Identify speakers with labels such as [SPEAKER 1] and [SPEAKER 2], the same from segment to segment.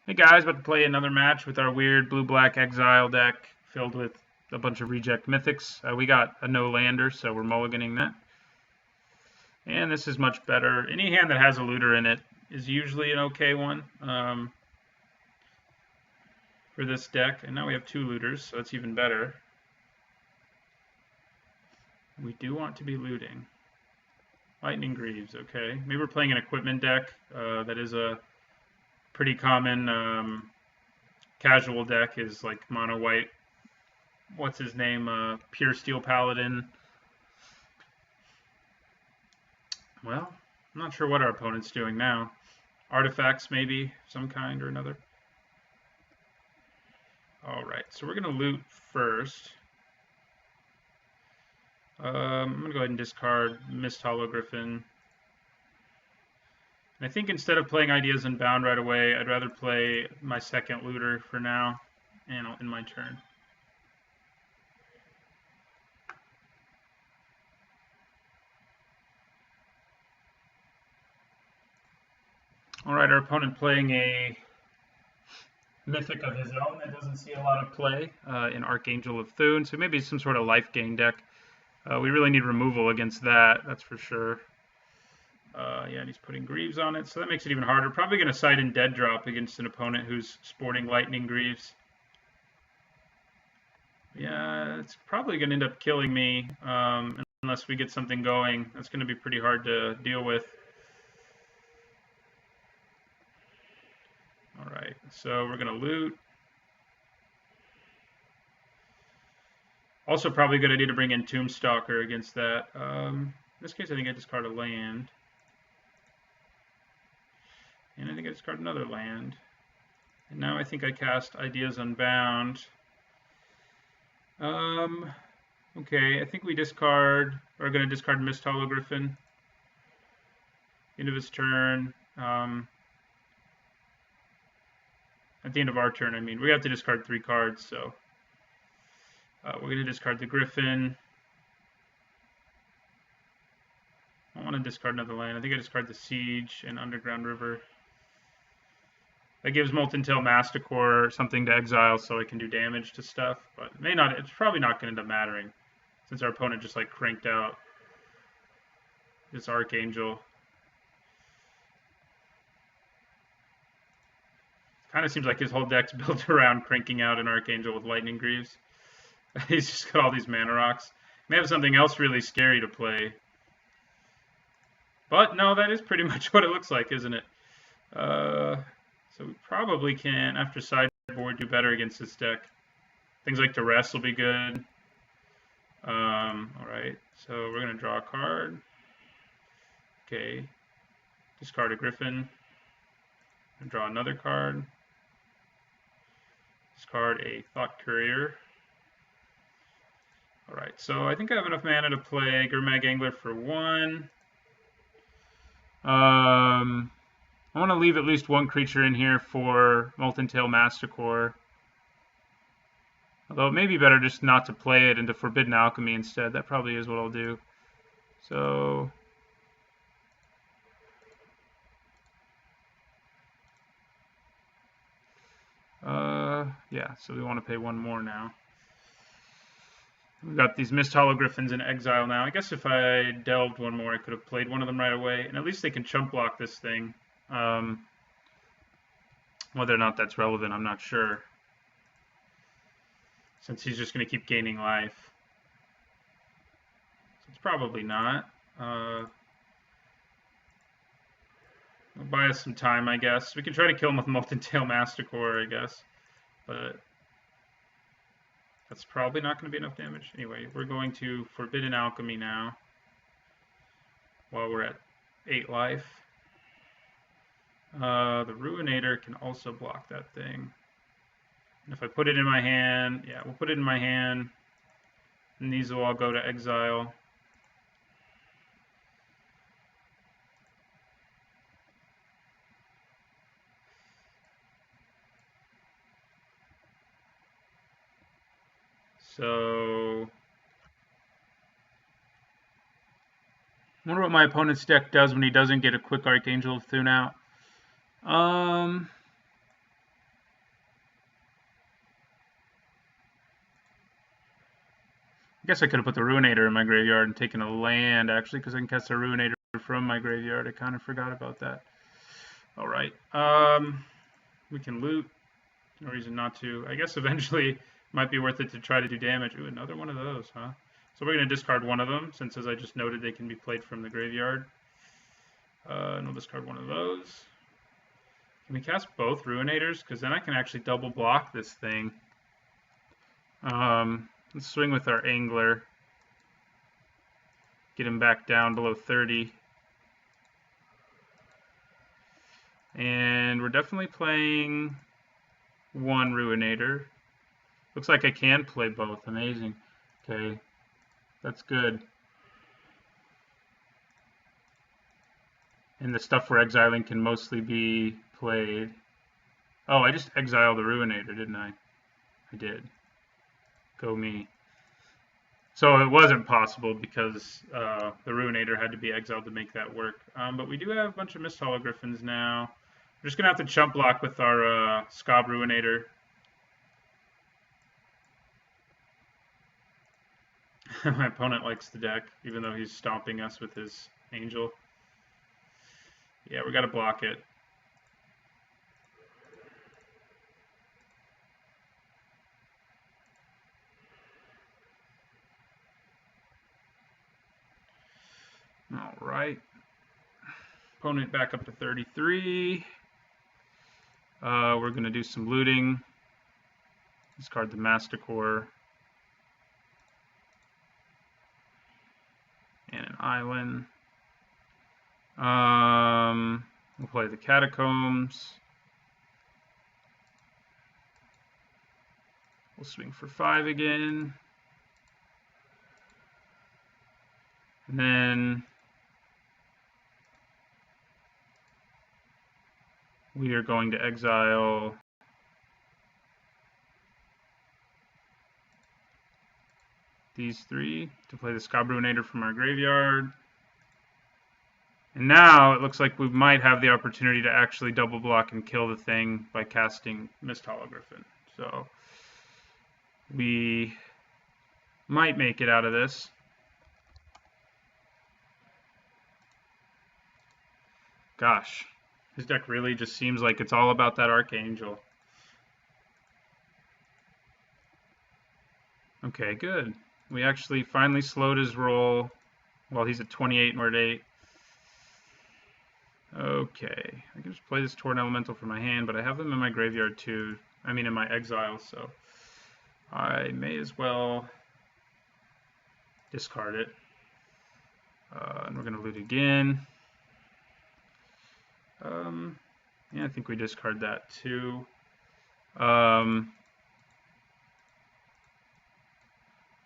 [SPEAKER 1] Hey guys, about to play another match with our weird blue-black exile deck filled with a bunch of reject mythics. We got a no-lander, so we're mulliganing that. And this is much better. Any hand that has a looter in it is usually an okay one for this deck. And now we have two looters, so it's even better. We do want to be looting. Lightning Greaves, okay. Maybe we're playing an equipment deck. That is a pretty common casual deck, is like mono white. What's his name? Pure Steel Paladin. Well, I'm not sure what our opponent's doing now. Artifacts, maybe, some kind or another. Alright, so we're going to loot first. I'm going to go ahead and discard Misthollow Griffin. And I think instead of playing Ideas Unbound right away, I'd rather play my second looter for now and in my turn. Alright, our opponent playing a mythic of his own that doesn't see a lot of play in Archangel of Thune, so maybe some sort of life gain deck. We really need removal against that, that's for sure. Yeah, and he's putting Greaves on it, so that makes it even harder. Probably going to side in Dead Drop against an opponent who's sporting Lightning Greaves. Yeah, it's probably going to end up killing me unless we get something going. That's going to be pretty hard to deal with. Alright, so we're going to loot. Also probably a good idea to bring in Tombstalker against that. In this case, I think I discard a land. And I think I discard another land. And now I think I cast Ideas Unbound. Okay, I think we discard, we're going to discard Misthollow Griffin. End of his turn. At the end of our turn, I mean. We have to discard 3 cards, so we're going to discard the Griffin. I want to discard another land. I think I discard the Siege and Underground River. That gives Molten Tail Masticore something to exile so I can do damage to stuff, but it may not. It's probably not going to end up mattering since our opponent just like cranked out this Archangel. Kind of seems like his whole deck's built around cranking out an Archangel with Lightning Greaves. He's just got all these mana rocks. May have something else really scary to play. But no, that is pretty much what it looks like, isn't it? So we probably can, after sideboard, do better against this deck. Things like Duress will be good. Alright, so we're going to draw a card. Okay. Discard a Griffin. And draw another card. Discard a Thought Courier. Alright, so I think I have enough mana to play Gurmag Angler for 1. I want to leave at least one creature in here for Molten Tail Masticore. Although it may be better just not to play it into Forbidden Alchemy instead. That probably is what I'll do. So yeah, so we want to pay 1 more now. We've got these Misthollow Griffins in exile now. I guess if I delved 1 more, I could have played one of them right away. And at least they can chump block this thing. Whether or not that's relevant, I'm not sure. Since he's just going to keep gaining life. So it's probably not. It'll buy us some time, I guess. We can try to kill him with Molten Tail Masticore, I guess. But that's probably not going to be enough damage. Anyway, we're going to Forbidden Alchemy now. While we're at 8 life. The Ruinator can also block that thing. And if I put it in my hand, yeah, we'll put it in my hand. And these will all go to exile. So I wonder what my opponent's deck does when he doesn't get a quick Archangel of Thune out. I guess I could have put the Ruinator in my graveyard and taken a land, actually, because I can cast a Ruinator from my graveyard. I kind of forgot about that. All right. We can loot. No reason not to. I guess eventually it might be worth it to try to do damage. Ooh, another one of those, huh? So we're going to discard one of them, since as I just noted, they can be played from the graveyard. And we'll discard one of those. Can we cast both Ruinators? Because then I can actually double block this thing. Let's swing with our Angler. Get him back down below 30. And we're definitely playing one Ruinator. Looks like I can play both. Amazing. Okay, that's good. And the stuff we're exiling can mostly be played. Oh, I just exiled the Ruinator, didn't I? I did. Go me. So it wasn't possible because the Ruinator had to be exiled to make that work. But we do have a bunch of Misthollow Griffins now. We're just going to have to chump block with our Scob Ruinator. My opponent likes the deck, even though he's stomping us with his Angel. Yeah, we got to block it. All right. Opponent back up to 33. We're going to do some looting. Discard the Masticore. And an island. We'll play the Catacombs. We'll swing for 5 again. And then we are going to exile these 3 to play the Scob Ruinator from our graveyard. And now it looks like we might have the opportunity to actually double block and kill the thing by casting Misthollow Griffin. So we might make it out of this. Gosh, his deck really just seems like it's all about that Archangel. Okay, good. We actually finally slowed his roll while he's at 28 and we're at 8. Okay, I can just play this Torrent Elemental for my hand, but I have them in my graveyard too. I mean in my exile, so I may as well discard it. And we're going to loot again. Yeah, I think we discard that too. We're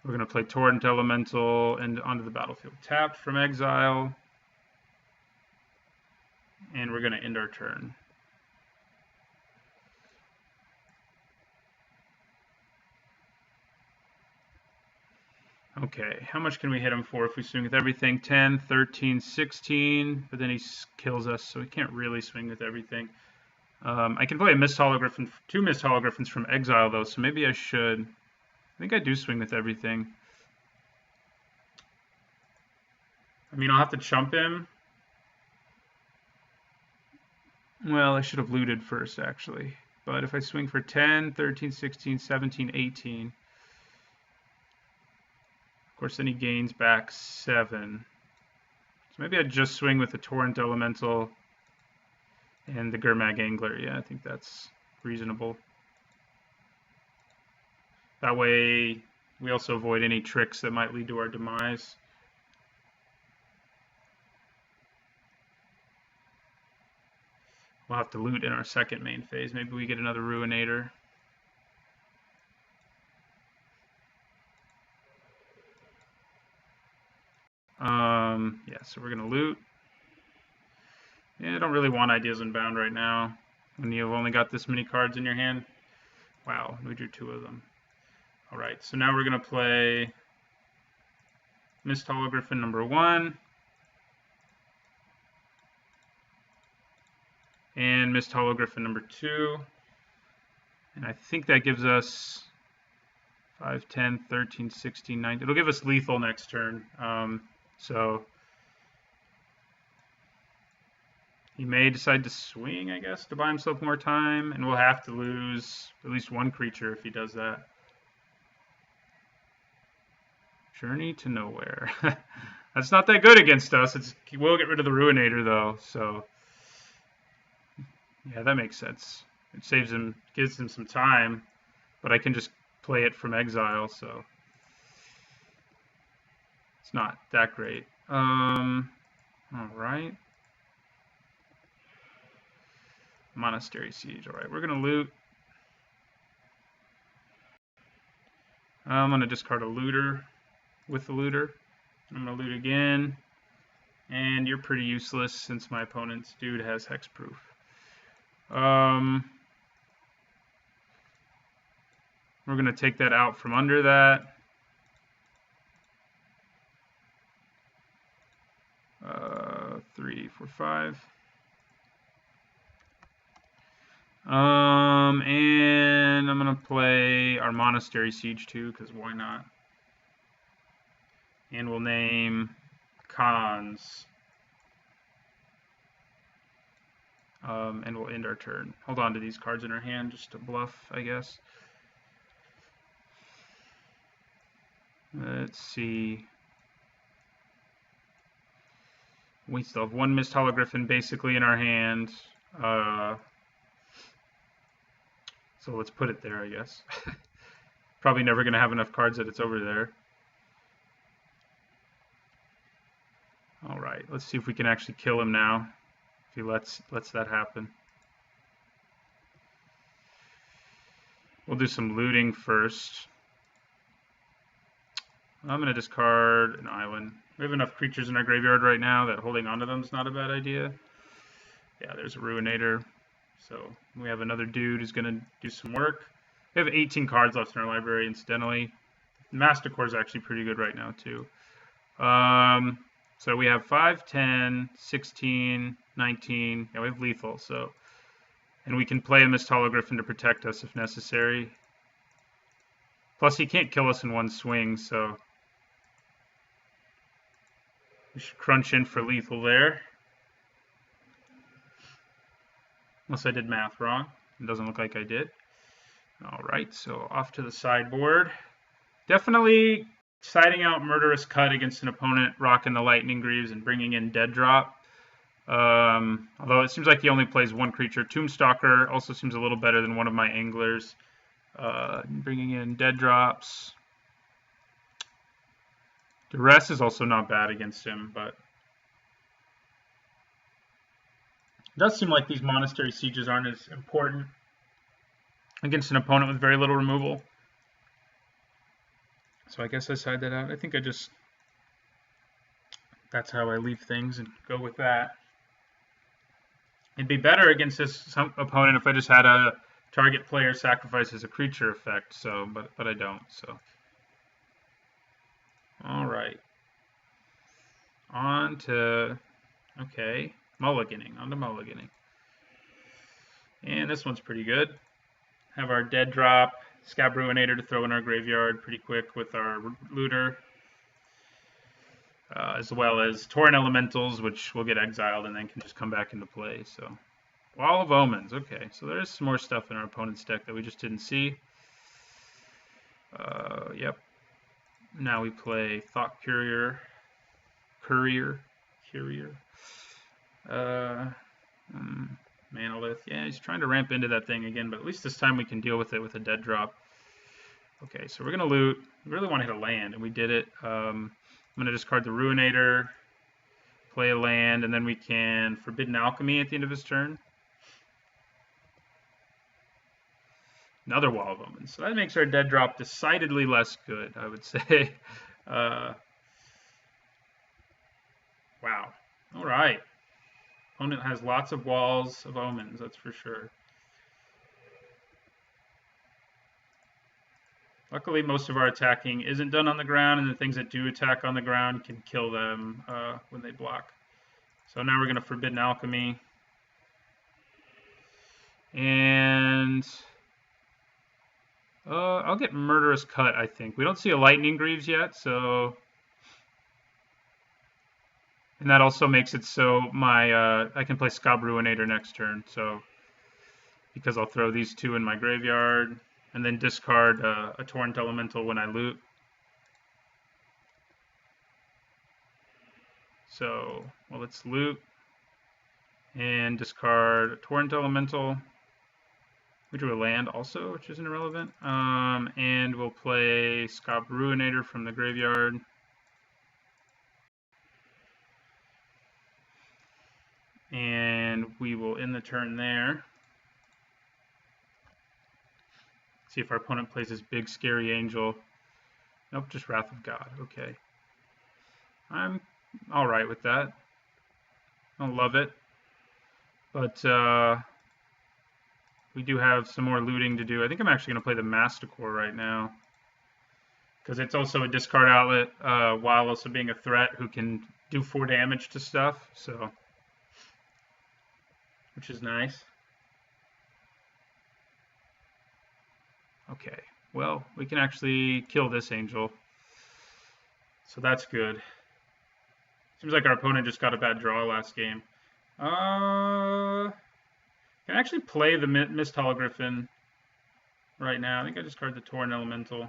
[SPEAKER 1] going to play Torrent Elemental and onto the battlefield tapped from exile. And we're going to end our turn. Okay, how much can we hit him for if we swing with everything? 10, 13, 16, but then he kills us, so we can't really swing with everything. I can play a Misthollow Griffin, 2 Misthollow Griffins from exile, though, so maybe I should. I think I do swing with everything. I mean, I'll have to chump him. Well, I should have looted first, actually. But if I swing for 10, 13, 16, 17, 18... Of course, then he gains back 7. So maybe I'd just swing with the Torrent Elemental and the Gurmag Angler. Yeah, I think that's reasonable. That way, we also avoid any tricks that might lead to our demise. We'll have to loot in our second main phase. Maybe we get another Ruinator. Yeah, so we're going to loot. Yeah, I don't really want Ideas Unbound right now when you've only got this many cards in your hand. Wow, we drew 2 of them. All right, so now we're going to play Misthollow Griffin number 1 and Misthollow Griffin number 2. And I think that gives us 5, 10, 13, 16, 19. It'll give us lethal next turn. So he may decide to swing, I guess, to buy himself more time, and we'll have to lose at least one creature if he does that. Journey to Nowhere. That's not that good against us. He will get rid of the Ruinator, though, so yeah, that makes sense. It saves him, gives him some time, but I can just play it from exile, so it's not that great. All right. Monastery Siege. All right, we're going to loot. I'm going to discard a looter with the looter. I'm going to loot again. And you're pretty useless since my opponent's dude has hexproof. We're going to take that out from under that. 3, 4, 5. And I'm going to play our Monastery Siege too, because why not? And we'll name Cons. And we'll end our turn. Hold on to these cards in our hand just to bluff, I guess. Let's see. We still have one Misthollow Griffin basically in our hand. So let's put it there, I guess. Probably never going to have enough cards that it's over there. All right, let's see if we can actually kill him now. If he lets that happen. We'll do some looting first. I'm going to discard an island. We have enough creatures in our graveyard right now that holding onto them is not a bad idea. Yeah, there's a Ruinator. So we have another dude who's going to do some work. We have 18 cards left in our library, incidentally. Master Core is actually pretty good right now, too. So we have 5, 10, 16, 19. Yeah, we have lethal, so. And we can play a Misthollow Griffin to protect us if necessary. Plus, he can't kill us in one swing, so. We should crunch in for lethal there. Unless I did math wrong. It doesn't look like I did. All right, so off to the sideboard. Definitely siding out Murderous Cut against an opponent, rocking the Lightning Greaves and bringing in Dead Drop. Although it seems like he only plays one creature. Tombstalker also seems a little better than one of my Anglers. Bringing in Dead Drops. Duress is also not bad against him, but it does seem like these Monastery Sieges aren't as important against an opponent with very little removal. So I guess I side that out. I think that's how I leave things and go with that. It'd be better against this opponent if I just had a target player sacrifices a creature effect, so but I don't, so. All right. On to mulliganing, on to mulliganing. And this one's pretty good. Have our Dead Drop, Scab Ruinator to throw in our graveyard pretty quick with our Looter. As well as Torrent Elementals, which will get exiled and then can just come back into play. So, Wall of Omens. Okay, so there is some more stuff in our opponent's deck that we just didn't see. Yep. Now we play Thought Courier. Manolith. Yeah, he's trying to ramp into that thing again, but at least this time we can deal with it with a Dead Drop. Okay, so we're going to loot. We really want to hit a land, and we did it. I'm going to discard the Ruinator, play a land, and then we can Forbidden Alchemy at the end of his turn. Another Wall of Omens. So that makes our Dead Drop decidedly less good, I would say. Wow. All right. Opponent has lots of Walls of Omens, that's for sure. Luckily, most of our attacking isn't done on the ground, and the things that do attack on the ground can kill them when they block. So now we're going to Forbidden Alchemy. And I'll get Murderous Cut, I think. We don't see a Lightning Greaves yet, so... And that also makes it so my I can play Scab Ruinator next turn, so... Because I'll throw these two in my graveyard, and then discard a Torrent Elemental when I loot. So, well, let's loot, and discard a Torrent Elemental. We drew a land also, which isn't irrelevant. And we'll play Scab Ruinator from the graveyard. And we will end the turn there. See if our opponent plays this big, scary angel. Nope, just Wrath of God. Okay. I'm alright with that. I don't love it. But we do have some more looting to do. I think I'm actually going to play the Masticore right now. Because it's also a discard outlet, while also being a threat who can do 4 damage to stuff. So, which is nice. Okay, well, we can actually kill this angel. So that's good. Seems like our opponent just got a bad draw last game. Can I actually play the Misthollow Griffin right now? I think I discard the Torrent Elemental.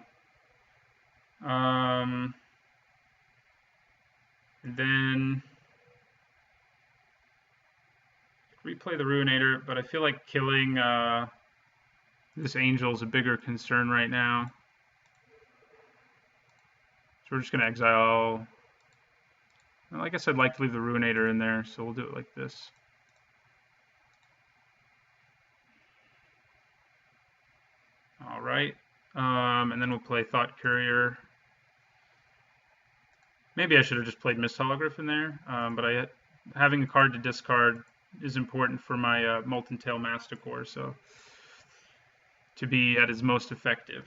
[SPEAKER 1] And then replay the Ruinator, but I feel like killing this angel is a bigger concern right now. So we're just going to exile. Well, I guess I'd like to leave the Ruinator in there, so we'll do it like this. All right. And then we'll play Thought Courier. Maybe I should have just played Misthollow Griffin there, but having a card to discard is important for my Molten Tail Masticore, so to be at its most effective.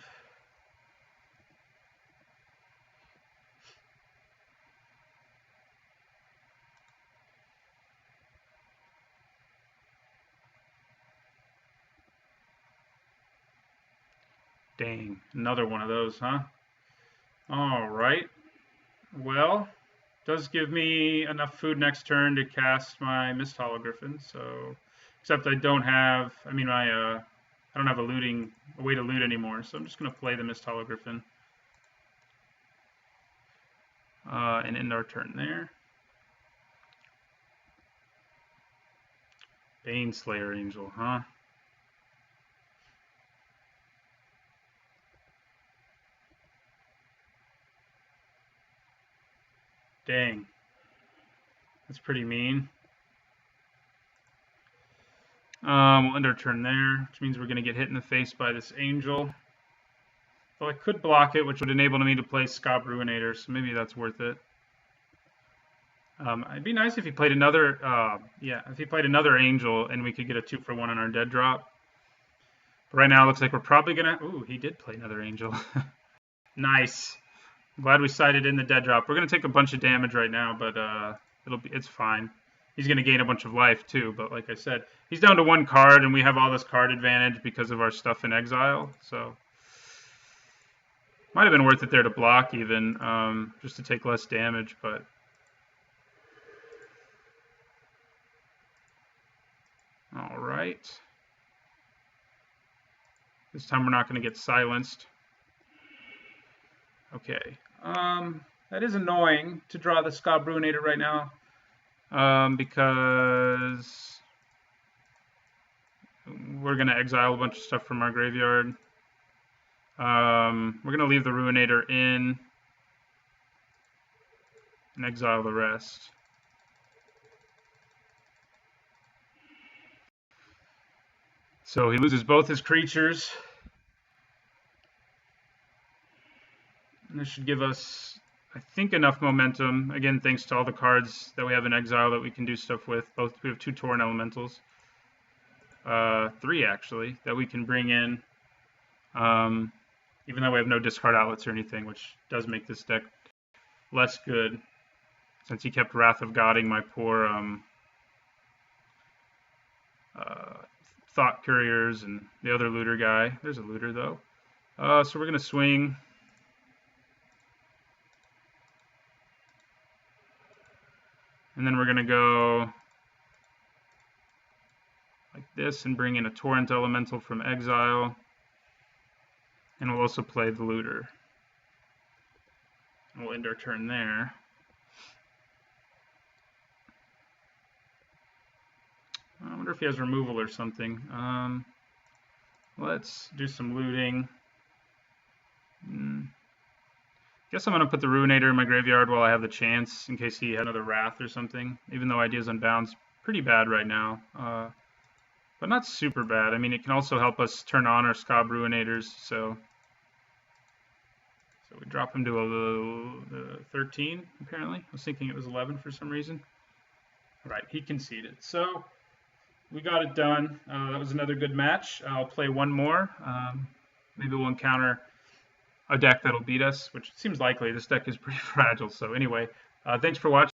[SPEAKER 1] Dang, another one of those, huh? All right. Well, does give me enough food next turn to cast my Misthollow Griffin, so except I don't have, I don't have a way to loot anymore, so I'm just going to play the Misthollow Griffin. And end our turn there. Baneslayer Angel, huh? Dang. That's pretty mean. We'll end our turn there, which means we're going to get hit in the face by this angel. Though I could block it, which would enable me to play Scab Ruinator, so maybe that's worth it. It'd be nice if he played another, if he played another angel and we could get a 2-for-1 on our dead drop. But right now it looks like we're probably going to, ooh, he did play another angel. Nice. I'm glad we sided in the dead drop. We're going to take a bunch of damage right now, but it's fine. He's going to gain a bunch of life too, but like I said, he's down to 1 card and we have all this card advantage because of our stuff in exile, so might have been worth it there to block even, just to take less damage, but all right. This time we're not going to get silenced. Okay. That is annoying to draw the Scab Ruinator right now, because we're going to exile a bunch of stuff from our graveyard. We're going to leave the Ruinator in and exile the rest. So he loses both his creatures. And this should give us, I think, enough momentum. Again, thanks to all the cards that we have in exile that we can do stuff with. We have 2 Torrent Elementals. 3, actually, that we can bring in. Even though we have no discard outlets or anything, which does make this deck less good. Since he kept Wrath of Godding my poor Thought Couriers and the other looter guy. There's a looter, though. So we're going to swing. And then we're going to go like this and bring in a Torrent Elemental from exile. And we'll also play the Looter. And we'll end our turn there. I wonder if he has removal or something. Let's do some looting. Guess I'm going to put the Ruinator in my graveyard while I have the chance, in case he had another Wrath or something. Even though Ideas Unbound's pretty bad right now. But not super bad. I mean, it can also help us turn on our Scob Ruinators, so we drop him to a 13, apparently. I was thinking it was 11 for some reason. All right, he conceded. So we got it done. That was another good match. I'll play one more. Maybe we'll encounter a deck that'll beat us, which seems likely. This deck is pretty fragile. So anyway, thanks for watching.